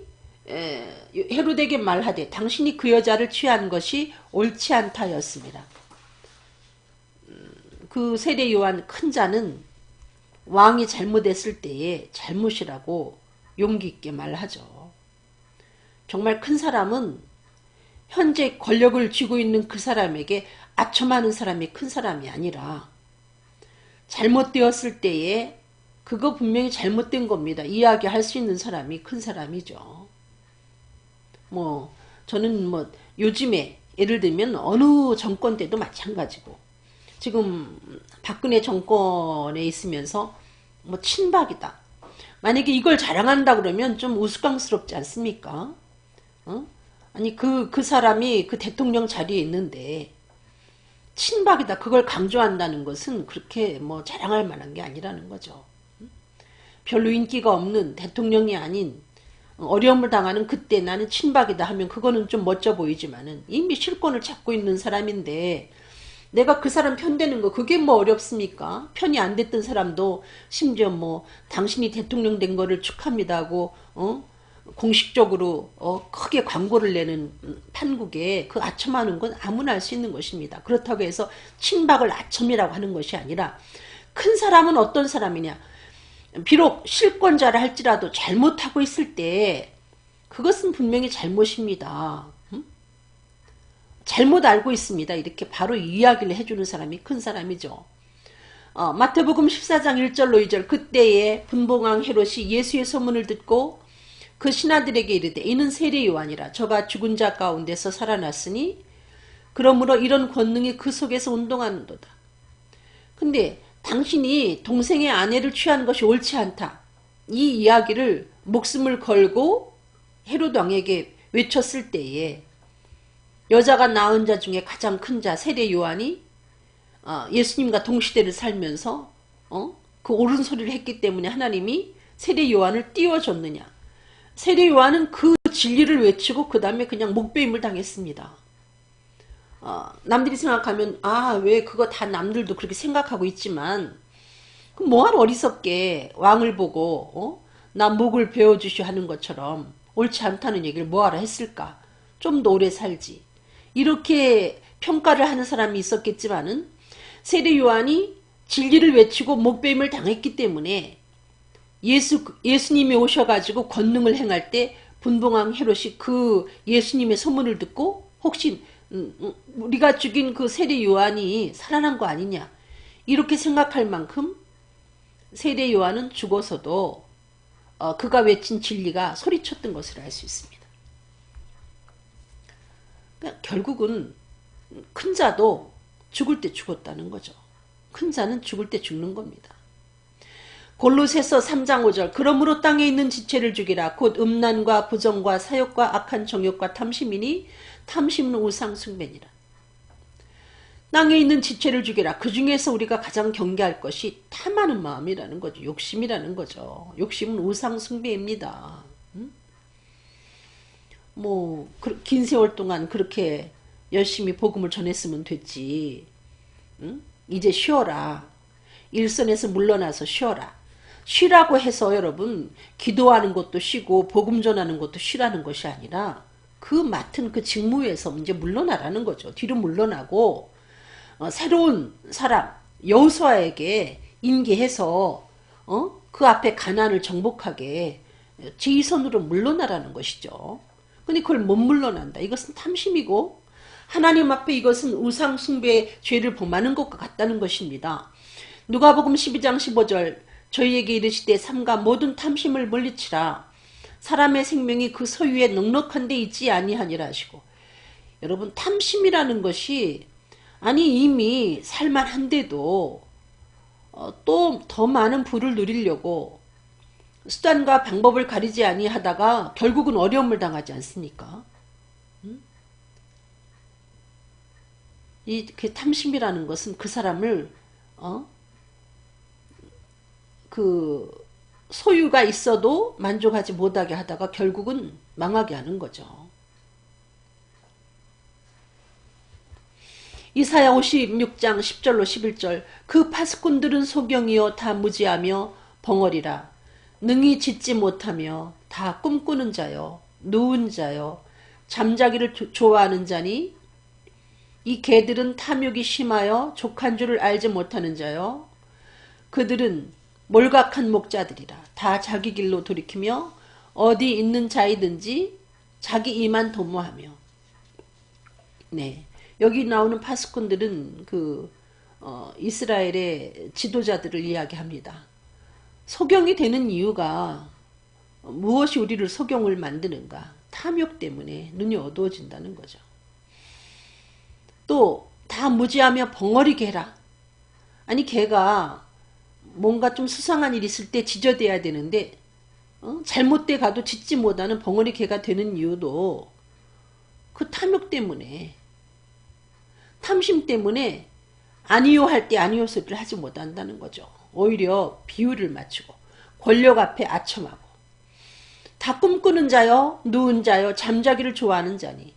헤롯에게 말하되 당신이 그 여자를 취한 것이 옳지 않다였습니다. 그 세례 요한 큰 자는 왕이 잘못했을 때에 잘못이라고 용기 있게 말하죠. 정말 큰 사람은 현재 권력을 쥐고 있는 그 사람에게 아첨하는 사람이 큰 사람이 아니라 잘못되었을 때에 그거 분명히 잘못된 겁니다, 이야기할 수 있는 사람이 큰 사람이죠. 저는 요즘에 예를 들면 어느 정권 때도 마찬가지고, 지금 박근혜 정권에 있으면서 친박이다, 만약에 이걸 자랑한다 그러면 좀 우스꽝스럽지 않습니까? 아니 그 사람이 그 대통령 자리에 있는데 친박이다 그걸 강조한다는 것은 그렇게 자랑할 만한 게 아니라는 거죠. 별로 인기가 없는 대통령이 아닌 어려움을 당하는 그때 나는 친박이다 하면 그거는 좀 멋져 보이지만은 이미 실권을 잡고 있는 사람인데 내가 그 사람 편되는 거 그게 어렵습니까? 편이 안 됐던 사람도 심지어 당신이 대통령 된 거를 축하합니다 하고 공식적으로 크게 광고를 내는 판국에 그 아첨하는 건 아무나 할 수 있는 것입니다. 그렇다고 해서 친박을 아첨이라고 하는 것이 아니라, 큰 사람은 어떤 사람이냐, 비록 실권자라 할지라도 잘못하고 있을 때 그것은 분명히 잘못입니다. 잘못 알고 있습니다, 이렇게 바로 이야기를 해주는 사람이 큰 사람이죠. 마태복음 14장 1절로 2절, 그때에 분봉왕 헤롯이 예수의 소문을 듣고 그 신하들에게 이르되 이는 세례 요한이라. 저가 죽은 자 가운데서 살아났으니 그러므로 이런 권능이 그 속에서 운동하는도다. 근데 당신이 동생의 아내를 취한 것이 옳지 않다, 이 이야기를 목숨을 걸고 헤롯 왕에게 외쳤을 때에 여자가 낳은 자 중에 가장 큰 자 세례 요한이 예수님과 동시대를 살면서 그 옳은 소리를 했기 때문에 하나님이 세례 요한을 띄워줬느냐. 세례 요한은 그 진리를 외치고 그 다음에 그냥 목배임을 당했습니다. 남들이 생각하면 왜 그거 다 남들도 그렇게 생각하고 있지만, 뭐하러 어리석게 왕을 보고 나 목을 베어주시오 하는 것처럼 옳지 않다는 얘기를 뭐하러 했을까? 좀 더 오래 살지. 이렇게 평가를 하는 사람이 있었겠지만은 세례 요한이 진리를 외치고 목베임을 당했기 때문에 예수님이 오셔가지고 권능을 행할 때 분봉왕 헤롯이 그 예수님의 소문을 듣고 혹시 우리가 죽인 그 세례 요한이 살아난 거 아니냐 이렇게 생각할 만큼 세례 요한은 죽어서도 그가 외친 진리가 소리쳤던 것을 알 수 있습니다. 그러니까 결국은 큰 자도 죽을 때 죽었다는 거죠. 큰 자는 죽을 때 죽는 겁니다. 골로새서 3장 5절 그러므로 땅에 있는 지체를 죽이라 곧 음란과 부정과 사욕과 악한 정욕과 탐심이니 탐심은 우상 숭배니라. 땅에 있는 지체를 죽이라. 그 중에서 우리가 가장 경계할 것이 탐하는 마음이라는 거죠. 욕심이라는 거죠. 욕심은 우상 숭배입니다. 뭐 긴 세월 동안 그렇게 열심히 복음을 전했으면 됐지. 이제 쉬어라. 일선에서 물러나서 쉬어라. 쉬라고 해서 여러분 기도하는 것도 쉬고 복음 전하는 것도 쉬라는 것이 아니라 그 맡은 그 직무에서 이제 물러나라는 거죠. 뒤로 물러나고 새로운 사람 여호수아에게 인계해서 그 앞에 가나안을 정복하게 지휘선으로 물러나라는 것이죠. 근데 그걸 못 물러난다. 이것은 탐심이고 하나님 앞에 이것은 우상 숭배의 죄를 범하는 것과 같다는 것입니다. 누가복음 12장 15절 저희에게 이르시되 삼가 모든 탐심을 물리치라. 사람의 생명이 그 소유에 넉넉한 데 있지 아니하니라 하시고 여러분 탐심이라는 것이 아니 이미 살만한데도 또 더 많은 부를 누리려고 수단과 방법을 가리지 아니하다가 결국은 어려움을 당하지 않습니까? 그 탐심이라는 것은 그 사람을 그 소유가 있어도 만족하지 못하게 하다가 결국은 망하게 하는 거죠. 이사야 56장 10절로 11절 그 파수꾼들은 소경이요 다 무지하며 벙어리라. 능히 짓지 못하며 다 꿈꾸는 자요 누운 자요 잠자기를 좋아하는 자니 이 개들은 탐욕이 심하여 족한 줄을 알지 못하는 자요 그들은 몰각한 목자들이라. 다 자기 길로 돌이키며 어디 있는 자이든지 자기 이만 도모하며. 네, 여기 나오는 파수꾼들은 그 이스라엘의 지도자들을 이야기합니다. 소경이 되는 이유가 무엇이 우리를 소경을 만드는가? 탐욕 때문에 눈이 어두워진다는 거죠. 또 다 무지하며 벙어리 개라. 아니 개가 뭔가 좀 수상한 일 있을 때 지저대야 되는데 잘못돼 가도 짖지 못하는 벙어리 개가 되는 이유도 그 탐욕 때문에 탐심 때문에 아니요 할 때 아니요 소리를 하지 못한다는 거죠. 오히려 비율을 맞추고 권력 앞에 아첨하고 다 꿈꾸는 자요 누운 자요 잠자기를 좋아하는 자니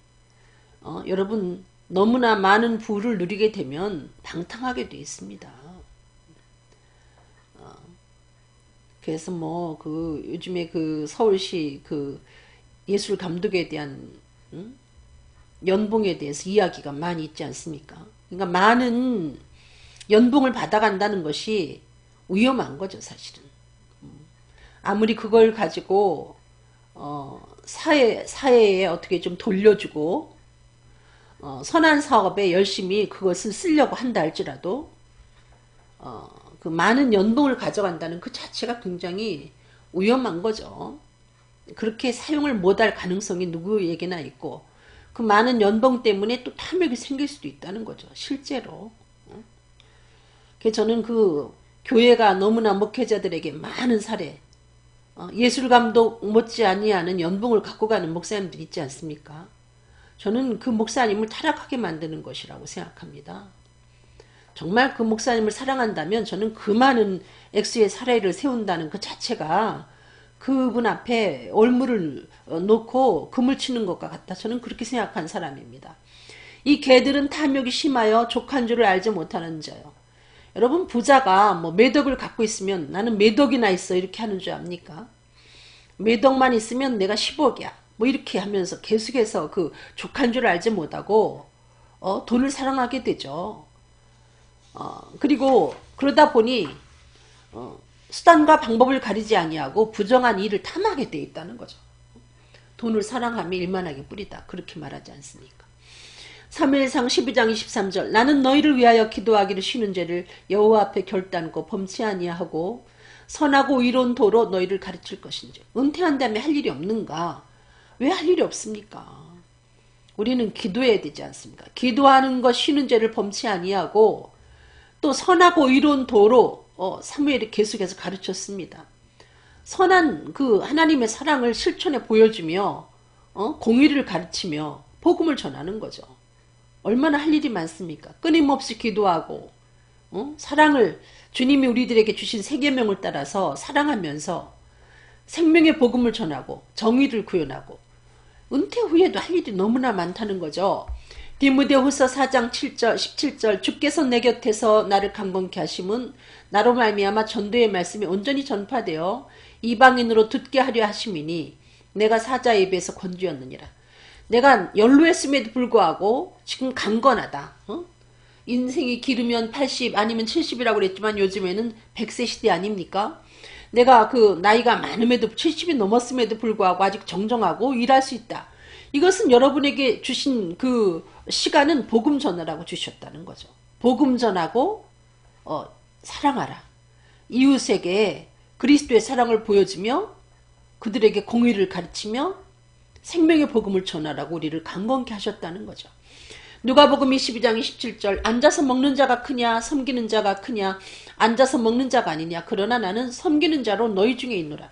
여러분 너무나 많은 부를 누리게 되면 방탕하게 돼 있습니다. 그래서 뭐 그 요즘에 그 서울시 그 예술 감독에 대한 연봉에 대해서 이야기가 많이 있지 않습니까? 그러니까 많은 연봉을 받아간다는 것이 위험한 거죠, 사실은. 아무리 그걸 가지고 사회에 어떻게 좀 돌려주고 선한 사업에 열심히 그것을 쓰려고 한다 할지라도 그 많은 연봉을 가져간다는 그 자체가 굉장히 위험한 거죠. 그렇게 사용을 못할 가능성이 누구에게나 있고 그 많은 연봉 때문에 또 탐욕이 생길 수도 있다는 거죠. 실제로. 그래서 저는 그 교회가 너무나 목회자들에게 많은 사례 예술감독 못지 아니하는 연봉을 갖고 가는 목사님들 있지 않습니까? 저는 그 목사님을 타락하게 만드는 것이라고 생각합니다. 정말 그 목사님을 사랑한다면 저는 그 많은 액수의 사례를 세운다는 그 자체가 그분 앞에 얼물을 놓고 금을 치는 것과 같다. 저는 그렇게 생각한 사람입니다. 이 개들은 탐욕이 심하여 족한 줄을 알지 못하는 자요. 여러분 부자가 뭐 매덕을 갖고 있으면 나는 매덕이나 있어 이렇게 하는 줄 압니까? 몇 억만 있으면 내가 10억이야. 뭐 이렇게 하면서 계속해서 그 족한 줄 알지 못하고 돈을 사랑하게 되죠. 그리고 그러다 보니 수단과 방법을 가리지 아니하고 부정한 일을 탐하게 돼 있다는 거죠. 돈을 사랑하며 일만하게 뿌리다. 그렇게 말하지 않습니까? 사무엘상 12장 23절 나는 너희를 위하여 기도하기를 쉬는 죄를 여호와 앞에 결단코 범치 아니하고 선하고 의로운 도로 너희를 가르칠 것인지. 은퇴한 다음에 할 일이 없는가? 왜 할 일이 없습니까? 우리는 기도해야 되지 않습니까? 기도하는 것 쉬는 죄를 범치 아니하고 또 선하고 의로운 도로 사무엘이 계속해서 가르쳤습니다. 선한 그 하나님의 사랑을 실천해 보여주며 공의를 가르치며 복음을 전하는 거죠. 얼마나 할 일이 많습니까? 끊임없이 기도하고 사랑을 주님이 우리들에게 주신 세 계명을 따라서 사랑하면서 생명의 복음을 전하고 정의를 구현하고 은퇴 후에도 할 일이 너무나 많다는 거죠. 디모데후서 4장 7절 17절 주께서 내 곁에서 나를 강건케 하심은 나로 말미암아 전도의 말씀이 온전히 전파되어 이방인으로 듣게 하려 하심이니 내가 사자의 입에서 건주였느니라. 내가 연로했음에도 불구하고 지금 강건하다. 인생이 기르면 80 아니면 70이라고 그랬지만 요즘에는 100세 시대 아닙니까? 내가 그 나이가 많음에도 70이 넘었음에도 불구하고 아직 정정하고 일할 수 있다. 이것은 여러분에게 주신 그 시간은 복음 전하라고 주셨다는 거죠. 복음 전하고 사랑하라. 이웃에게 그리스도의 사랑을 보여주며 그들에게 공의를 가르치며 생명의 복음을 전하라고 우리를 강건케 하셨다는 거죠. 누가복음 22장 27절 앉아서 먹는 자가 크냐 섬기는 자가 크냐 앉아서 먹는 자가 아니냐 그러나 나는 섬기는 자로 너희 중에 있노라.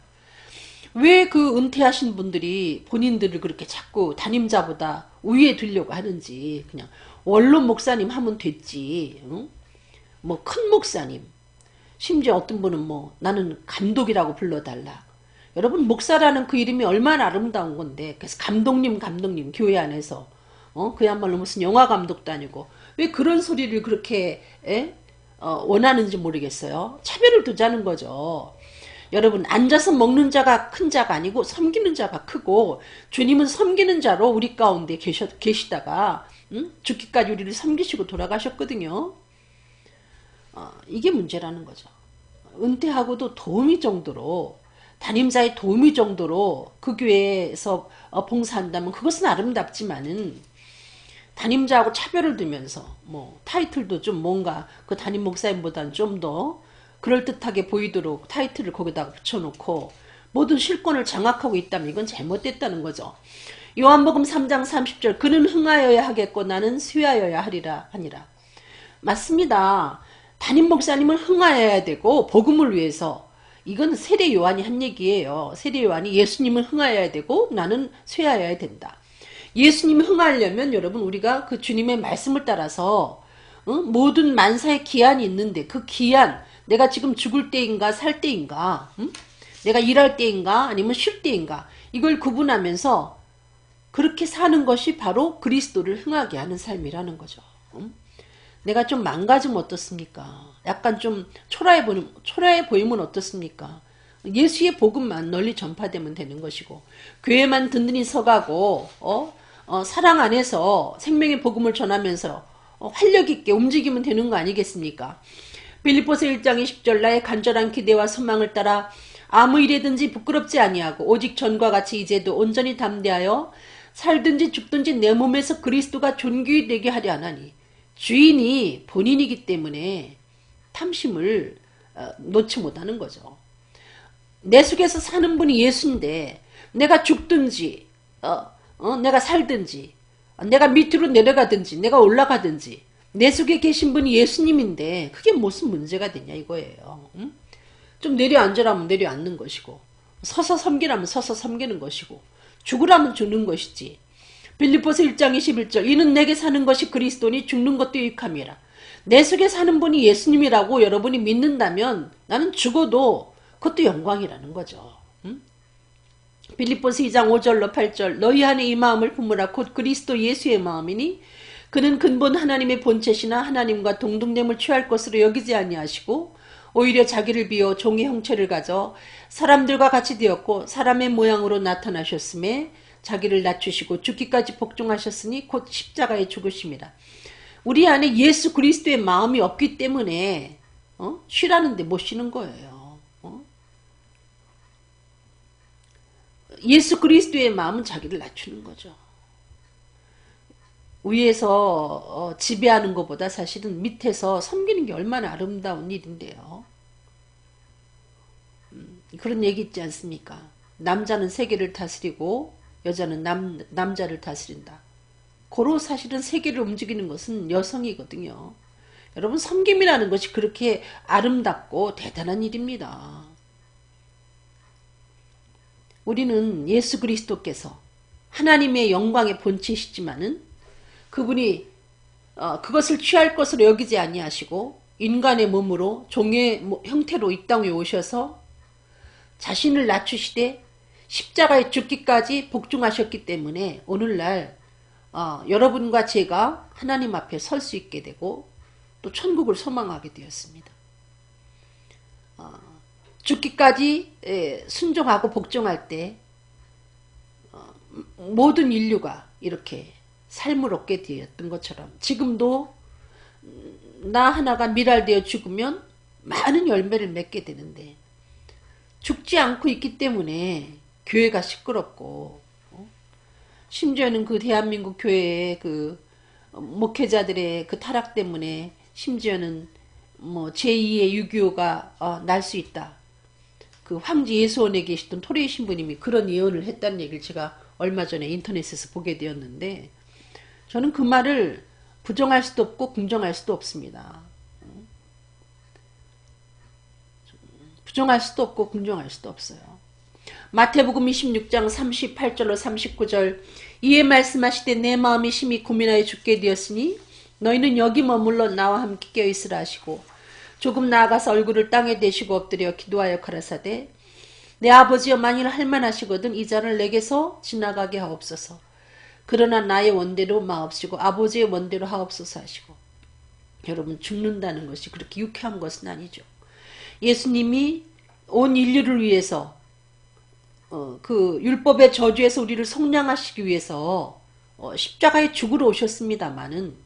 왜 그 은퇴하신 분들이 본인들을 그렇게 자꾸 담임자보다 위에 두려고 하는지 그냥 원로 목사님 하면 됐지. 응? 뭐 큰 목사님 심지어 어떤 분은 뭐 나는 감독이라고 불러달라. 여러분 목사라는 그 이름이 얼마나 아름다운 건데 그래서 감독님 교회 안에서 그야말로 무슨 영화 감독도 아니고 왜 그런 소리를 그렇게 원하는지 모르겠어요. 차별을 두자는 거죠. 여러분 앉아서 먹는 자가 큰 자가 아니고 섬기는 자가 크고 주님은 섬기는 자로 우리 가운데 계시다가 죽기까지 우리를 섬기시고 돌아가셨거든요. 이게 문제라는 거죠. 은퇴하고도 도움이 정도로 담임자의 도움이 정도로 그 교회에서 봉사한다면 그것은 아름답지만은 담임자하고 차별을 두면서 뭐 타이틀도 좀 뭔가 그 담임 목사님보다는 좀 더 그럴듯하게 보이도록 타이틀을 거기다가 붙여놓고 모든 실권을 장악하고 있다면 이건 잘못됐다는 거죠. 요한복음 3장 30절 그는 흥하여야 하겠고 나는 쇠하여야 하리라 하니라. 맞습니다. 담임 목사님은 흥하여야 되고 복음을 위해서 이건 세례 요한이 한 얘기예요. 세례 요한이 예수님은 흥하여야 되고 나는 쇠하여야 된다. 예수님이 흥하려면 여러분 우리가 그 주님의 말씀을 따라서 모든 만사의 기한이 있는데 그 기한 내가 지금 죽을 때인가 살 때인가 내가 일할 때인가 아니면 쉴 때인가 이걸 구분하면서 그렇게 사는 것이 바로 그리스도를 흥하게 하는 삶이라는 거죠. 내가 좀 망가지면 어떻습니까? 약간 좀 초라해 보이면 어떻습니까? 예수의 복음만 널리 전파되면 되는 것이고 교회만 든든히 서가고 사랑 안에서 생명의 복음을 전하면서 활력 있게 움직이면 되는 거 아니겠습니까? 빌립보서 1장 20절 나의 간절한 기대와 소망을 따라 아무 일에든지 부끄럽지 아니하고 오직 전과 같이 이제도 온전히 담대하여 살든지 죽든지 내 몸에서 그리스도가 존귀히 되게 하려 하나니 주인이 본인이기 때문에 탐심을 놓지 못하는 거죠. 내 속에서 사는 분이 예수인데 내가 죽든지 내가 살든지 내가 밑으로 내려가든지 내가 올라가든지 내 속에 계신 분이 예수님인데 그게 무슨 문제가 되냐 이거예요. 좀 내려앉으라면 내려앉는 것이고 서서 섬기라면 서서 섬기는 것이고 죽으라면 죽는 것이지. 빌립보서 1장 21절 이는 내게 사는 것이 그리스도니 죽는 것도 유익함이라. 내 속에 사는 분이 예수님이라고 여러분이 믿는다면 나는 죽어도 그것도 영광이라는 거죠. 빌립보서 2장 5절로 8절 너희 안에 이 마음을 품으라 곧 그리스도 예수의 마음이니 그는 근본 하나님의 본체시나 하나님과 동등됨을 취할 것으로 여기지 아니하시고 오히려 자기를 비워 종의 형체를 가져 사람들과 같이 되었고 사람의 모양으로 나타나셨음에 자기를 낮추시고 죽기까지 복종하셨으니 곧 십자가에 죽으심이라. 우리 안에 예수 그리스도의 마음이 없기 때문에 쉬라는데 못 쉬는 거예요. 예수 그리스도의 마음은 자기를 낮추는 거죠. 위에서 지배하는 것보다 사실은 밑에서 섬기는 게 얼마나 아름다운 일인데요. 그런 얘기 있지 않습니까? 남자는 세계를 다스리고 여자는 남자를 다스린다. 고로 사실은 세계를 움직이는 것은 여성이거든요. 여러분, 섬김이라는 것이 그렇게 아름답고 대단한 일입니다. 우리는 예수 그리스도께서 하나님의 영광의 본체시지만은 그분이 그것을 취할 것으로 여기지 아니하시고 인간의 몸으로 종의 형태로 이 땅에 오셔서 자신을 낮추시되 십자가에 죽기까지 복종하셨기 때문에 오늘날 여러분과 제가 하나님 앞에 설 수 있게 되고 또 천국을 소망하게 되었습니다. 죽기까지 순종하고 복종할 때 모든 인류가 이렇게 삶을 얻게 되었던 것처럼 지금도 나 하나가 미랄되어 죽으면 많은 열매를 맺게 되는데 죽지 않고 있기 때문에 교회가 시끄럽고 심지어는 그 대한민국 교회의 그 목회자들의 그 타락 때문에 심지어는 뭐 제2의 6.25가 날 수 있다. 그 황제 예수원에 계시던 토레이 신부님이 그런 예언을 했다는 얘기를 제가 얼마 전에 인터넷에서 보게 되었는데 저는 그 말을 부정할 수도 없고 긍정할 수도 없습니다. 부정할 수도 없고 긍정할 수도 없어요. 마태복음 26장 38절로 39절 이에 말씀하시되 내 마음이 심히 고민하여 죽게 되었으니 너희는 여기 머물러 나와 함께 껴있으라 하시고 조금 나아가서 얼굴을 땅에 대시고 엎드려 기도하여 가라사대 내 아버지여 만일 할만하시거든 이 잔을 내게서 지나가게 하옵소서. 그러나 나의 원대로 마옵시고 아버지의 원대로 하옵소서 하시고. 여러분, 죽는다는 것이 그렇게 유쾌한 것은 아니죠. 예수님이 온 인류를 위해서 그 율법의 저주에서 우리를 속량하시기 위해서 십자가에 죽으러 오셨습니다마는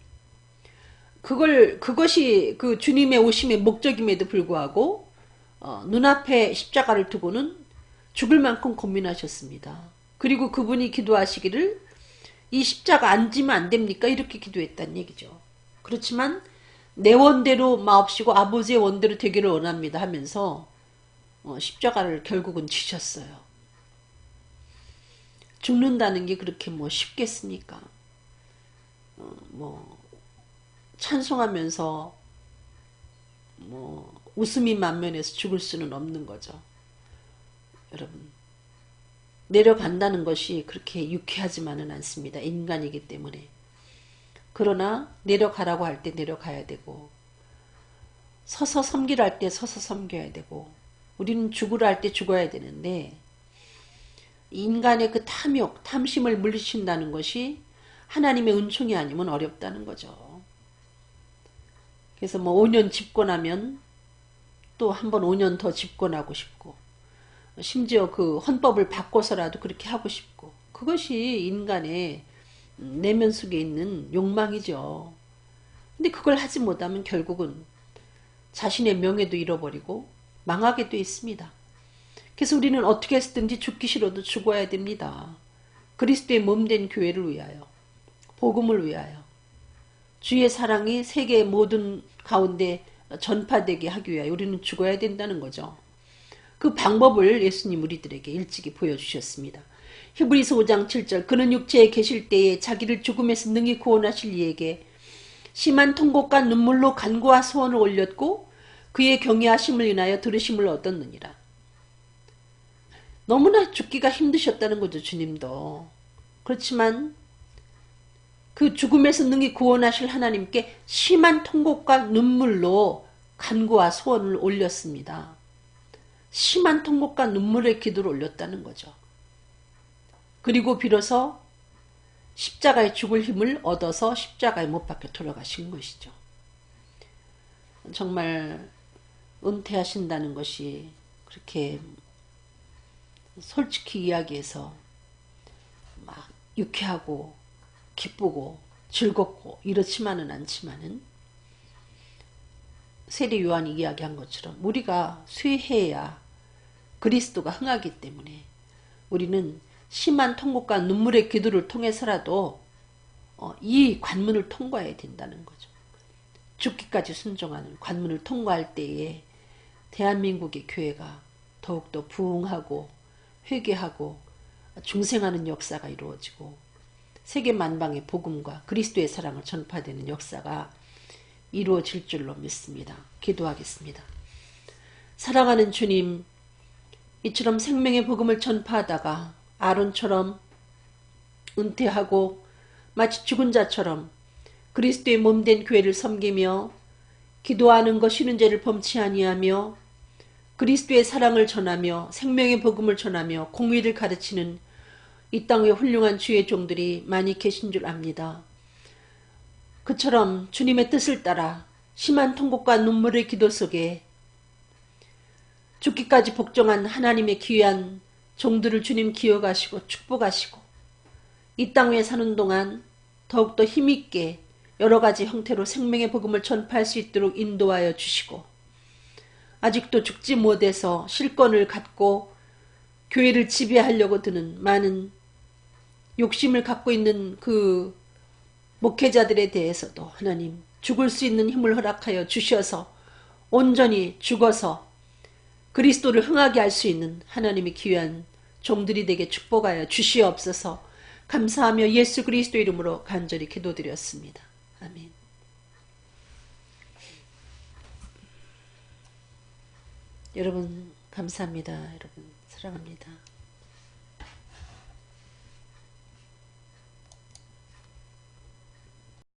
그것이 그 주님의 오심의 목적임에도 불구하고 눈앞에 십자가를 두고는 죽을 만큼 고민하셨습니다. 그리고 그분이 기도하시기를 이 십자가 안 지면 안 됩니까? 이렇게 기도했다는 얘기죠. 그렇지만 내 원대로 마옵시고 아버지의 원대로 되기를 원합니다 하면서 십자가를 결국은 지셨어요. 죽는다는 게 그렇게 뭐 쉽겠습니까? 뭐 찬송하면서 뭐 웃음이 만면에서 죽을 수는 없는 거죠. 여러분, 내려간다는 것이 그렇게 유쾌하지만은 않습니다. 인간이기 때문에. 그러나 내려가라고 할 때 내려가야 되고 서서 섬기라 할 때 서서 섬겨야 되고 우리는 죽으라 할 때 죽어야 되는데 인간의 그 탐욕, 탐심을 물리친다는 것이 하나님의 은총이 아니면 어렵다는 거죠. 그래서 뭐 5년 집권하면 또 한 번 5년 더 집권하고 싶고 심지어 그 헌법을 바꿔서라도 그렇게 하고 싶고 그것이 인간의 내면 속에 있는 욕망이죠. 근데 그걸 하지 못하면 결국은 자신의 명예도 잃어버리고 망하게 돼 있습니다. 그래서 우리는 어떻게 해서든지 죽기 싫어도 죽어야 됩니다. 그리스도의 몸된 교회를 위하여, 복음을 위하여, 주의 사랑이 세계 모든 가운데 전파되게 하기 위하여 우리는 죽어야 된다는 거죠. 그 방법을 예수님 우리들에게 일찍이 보여주셨습니다. 히브리서 5장 7절 그는 육체에 계실 때에 자기를 죽음에서 능히 구원하실 이에게 심한 통곡과 눈물로 간구와 소원을 올렸고 그의 경외하심을 인하여 들으심을 얻었느니라. 너무나 죽기가 힘드셨다는 거죠. 주님도. 그렇지만 그 죽음에서 능히 구원하실 하나님께 심한 통곡과 눈물로 간구와 소원을 올렸습니다. 심한 통곡과 눈물의 기도를 올렸다는 거죠. 그리고 비로소 십자가에 죽을 힘을 얻어서 십자가에 못 박혀 돌아가신 것이죠. 정말 은퇴하신다는 것이 그렇게 솔직히 이야기해서 막 유쾌하고 기쁘고 즐겁고 이렇지만은 않지만은 세례 요한이 이야기한 것처럼 우리가 쇠해야 그리스도가 흥하기 때문에 우리는 심한 통곡과 눈물의 기도를 통해서라도 이 관문을 통과해야 된다는 거죠. 죽기까지 순종하는 관문을 통과할 때에 대한민국의 교회가 더욱더 부흥하고 회개하고 중생하는 역사가 이루어지고 세계 만방의 복음과 그리스도의 사랑을 전파되는 역사가 이루어질 줄로 믿습니다. 기도하겠습니다. 사랑하는 주님, 이처럼 생명의 복음을 전파하다가 아론처럼 은퇴하고 마치 죽은 자처럼 그리스도의 몸된 교회를 섬기며 기도하는 것 쉬는 죄를 범치 아니하며 그리스도의 사랑을 전하며 생명의 복음을 전하며 공의를 가르치는 이 땅에 훌륭한 주의 종들이 많이 계신 줄 압니다. 그처럼 주님의 뜻을 따라 심한 통곡과 눈물의 기도 속에 죽기까지 복종한 하나님의 귀한 종들을 주님 기억하시고 축복하시고 이 땅에 사는 동안 더욱더 힘있게 여러가지 형태로 생명의 복음을 전파할 수 있도록 인도하여 주시고 아직도 죽지 못해서 실권을 갖고 교회를 지배하려고 드는 많은 욕심을 갖고 있는 그 목회자들에 대해서도 하나님 죽을 수 있는 힘을 허락하여 주셔서 온전히 죽어서 그리스도를 흥하게 할 수 있는 하나님의 귀한 종들이 되게 축복하여 주시옵소서. 감사하며 예수 그리스도 이름으로 간절히 기도드렸습니다. 아멘. 여러분 감사합니다. 여러분 사랑합니다.